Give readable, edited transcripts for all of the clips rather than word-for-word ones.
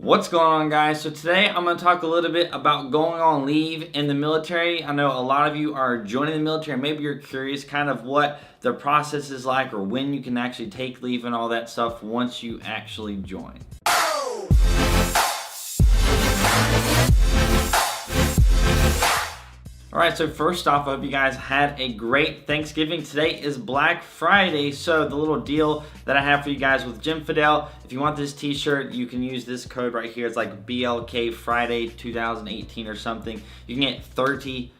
What's going on, guys? So today I'm going to talk a little bit about going on leave in the military. I know a lot of you are joining the military. Maybe you're curious kind of what the process is like or when you can actually take leave and all that stuff once you actually join. Alright, so first off, I hope you guys had a great Thanksgiving. Today is Black Friday, so the little deal that I have for you guys with Jim Fidel, if you want this t-shirt, you can use this code right here. It's like BLK Friday 2018 or something. You can get 30%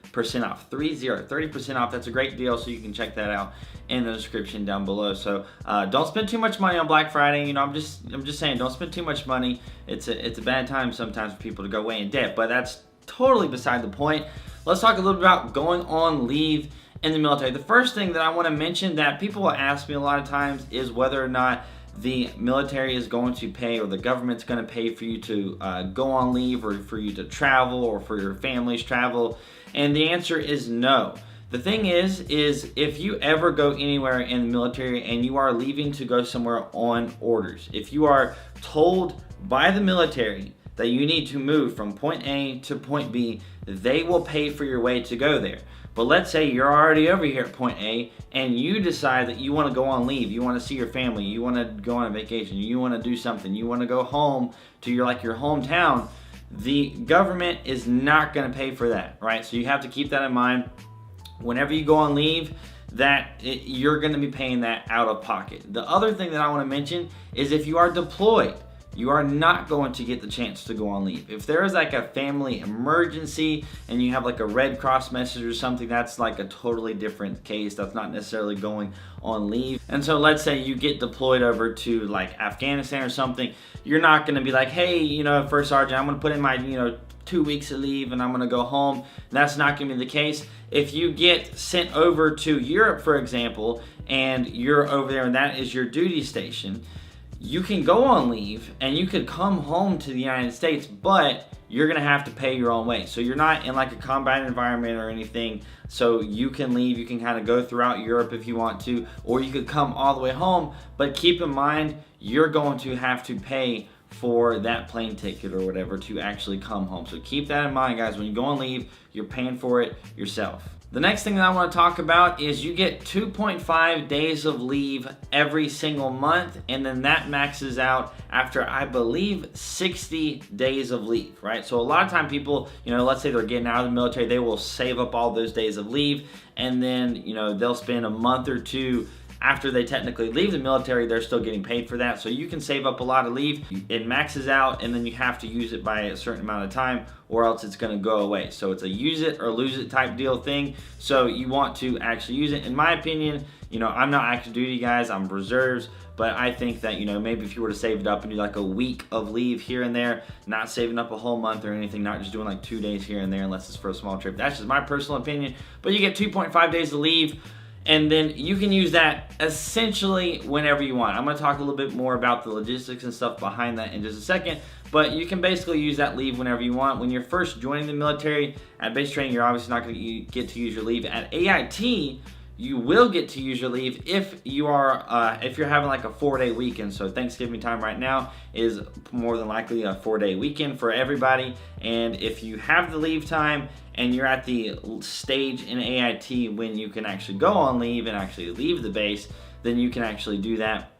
off, 30% off. That's a great deal, so you can check that out in the description down below. So don't spend too much money on Black Friday. You know, I'm just saying, don't spend too much money. It's a bad time sometimes for people to go way in debt, but that's totally beside the point. Let's talk a little bit about going on leave in the military. The first thing that I want to mention that people will ask me a lot of times is whether or not the military is going to pay or the government's going to pay for you to go on leave or for you to travel or for your family's travel. And the answer is no. The thing is if you ever go anywhere in the military and you are leaving to go somewhere on orders, if you are told by the military that you need to move from point A to point B, they will pay for your way to go there. But let's say you're already over here at point A and you decide that you want to go on leave, you want to see your family, you want to go on a vacation, you want to do something, you want to go home to your hometown, the government is not going to pay for that, right? So you have to keep that in mind. Whenever you go on leave, you're going to be paying that out of pocket. The other thing that I want to mention is if you are deployed, you are not going to get the chance to go on leave. If there is like a family emergency and you have like a Red Cross message or something, that's like a totally different case. That's not necessarily going on leave. And so let's say you get deployed over to like Afghanistan or something, you're not gonna be like, hey, you know, First Sergeant, I'm gonna put in my, 2 weeks of leave and I'm gonna go home. That's not gonna be the case. If you get sent over to Europe, for example, and you're over there and that is your duty station, you can go on leave and you could come home to the United States, but you're gonna have to pay your own way. So you're not in like a combat environment or anything, so you can leave, you can kind of go throughout Europe if you want to, or you could come all the way home, but keep in mind, you're going to have to pay for that plane ticket or whatever to actually come home. So keep that in mind, guys. When you go on leave, you're paying for it yourself. The next thing that I want to talk about is you get 2.5 days of leave every single month, and then that maxes out after, I believe, 60 days of leave, right? So a lot of time people, let's say they're getting out of the military, they will save up all those days of leave, and then, they'll spend a month or two after they technically leave the military, they're still getting paid for that. So you can save up a lot of leave. It maxes out and then you have to use it by a certain amount of time or else it's gonna go away. So it's a use it or lose it type deal thing. So you want to actually use it. In my opinion, I'm not active duty, guys, I'm reserves, but I think that, maybe if you were to save it up and do like a week of leave here and there, not saving up a whole month or anything, not just doing like 2 days here and there unless it's for a small trip. That's just my personal opinion. But you get 2.5 days of leave, and then you can use that essentially whenever you want. I'm gonna talk a little bit more about the logistics and stuff behind that in just a second, but you can basically use that leave whenever you want. When you're first joining the military, at base training, you're obviously not gonna get to use your leave. At AIT, you will get to use your leave if you're having like a 4-day weekend. So Thanksgiving time right now is more than likely a 4-day weekend for everybody. And if you have the leave time and you're at the stage in AIT when you can actually go on leave and actually leave the base, then you can actually do that.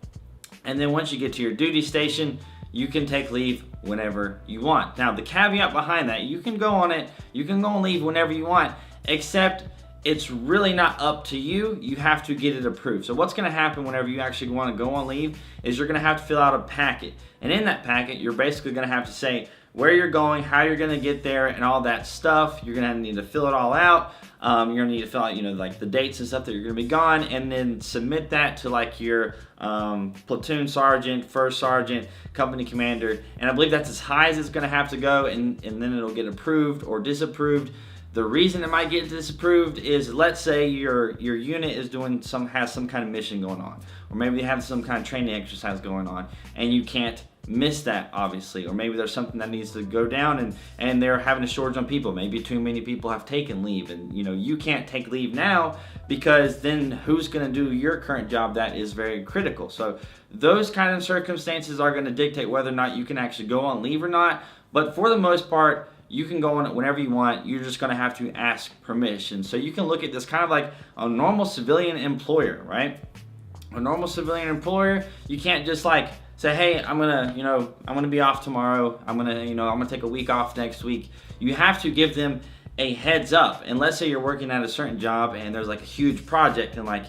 And then once you get to your duty station, you can take leave whenever you want. Now the caveat behind that, you can go on leave whenever you want, except it's really not up to you. You have to get it approved. So what's gonna happen whenever you actually wanna go on leave is you're gonna have to fill out a packet. And in that packet, you're basically gonna have to say where you're going, how you're gonna get there, and all that stuff. You're gonna need to fill it all out. You're gonna need to fill out, like the dates and stuff that you're gonna be gone, and then submit that to like your platoon sergeant, first sergeant, company commander. And I believe that's as high as it's gonna have to go, and then it'll get approved or disapproved. The reason it might get disapproved is, let's say your unit is has some kind of mission going on, or maybe they have some kind of training exercise going on, and you can't miss that, obviously. Or maybe there's something that needs to go down, and they're having a shortage on people. Maybe too many people have taken leave, and you can't take leave now, because then who's going to do your current job that is very critical. So those kind of circumstances are going to dictate whether or not you can actually go on leave or not. But for the most part, you can go on it whenever you want. You're just going to have to ask permission. So you can look at this kind of like a normal civilian employer, right? A normal civilian employer, you can't just like say, hey, I'm gonna be off tomorrow. I'm gonna take a week off next week. You have to give them a heads up. And let's say you're working at a certain job and there's like a huge project, and like,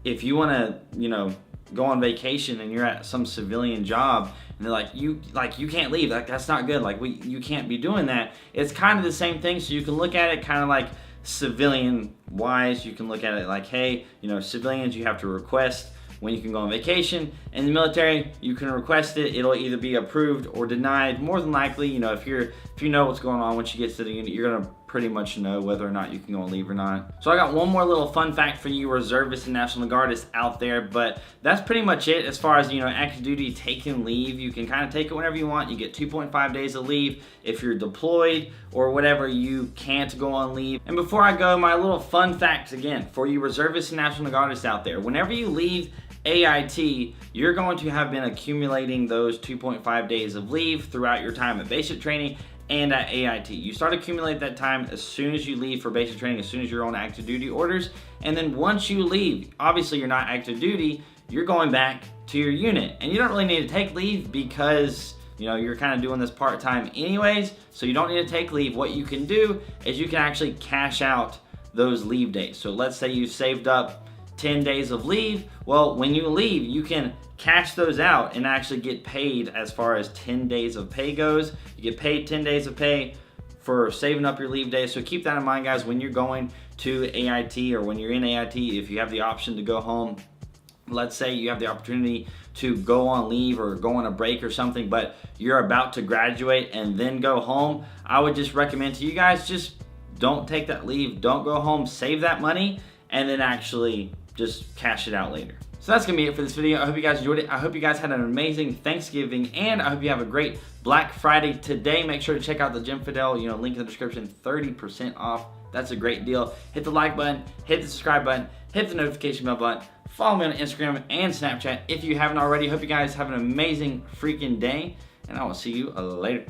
if you want to, go on vacation and you're at some civilian job and they're like, you can't leave. Like, that's not good. Like, you can't be doing that. It's kind of the same thing. So you can look at it kind of like civilian wise. You can look at it like, hey, civilians, you have to request when you can go on vacation. In the military, you can request it. It'll either be approved or denied. More than likely, if you know what's going on once you get to the unit, you're gonna pretty much know whether or not you can go on leave or not. So I got one more little fun fact for you reservists and National Guardists out there, but that's pretty much it as far as, active duty taking leave. You can kind of take it whenever you want. You get 2.5 days of leave. If you're deployed or whatever, you can't go on leave. And before I go, my little fun facts again for you reservists and National Guardists out there. Whenever you leave AIT, you're going to have been accumulating those 2.5 days of leave throughout your time at basic training and at AIT. You start accumulating that time as soon as you leave for basic training, as soon as you're on active duty orders. And then once you leave, obviously you're not active duty, you're going back to your unit. And you don't really need to take leave because you're kind of doing this part-time anyways, so you don't need to take leave. What you can do is you can actually cash out those leave days. So let's say you've saved up 10 days of leave. Well, when you leave, you can cash those out and actually get paid as far as 10 days of pay goes. You get paid 10 days of pay for saving up your leave days. So keep that in mind, guys, when you're going to AIT or when you're in AIT, if you have the option to go home. Let's say you have the opportunity to go on leave or go on a break or something, but you're about to graduate and then go home. I would just recommend to you guys, just don't take that leave, don't go home, save that money, and then actually just cash it out later. So that's gonna be it for this video. I hope you guys enjoyed it. I hope you guys had an amazing Thanksgiving, and I hope you have a great Black Friday today. Make sure to check out the Jim Fidel, link in the description, 30% off. That's a great deal. Hit the like button, hit the subscribe button, hit the notification bell button. Follow me on Instagram and Snapchat if you haven't already. Hope you guys have an amazing freaking day, and I will see you later.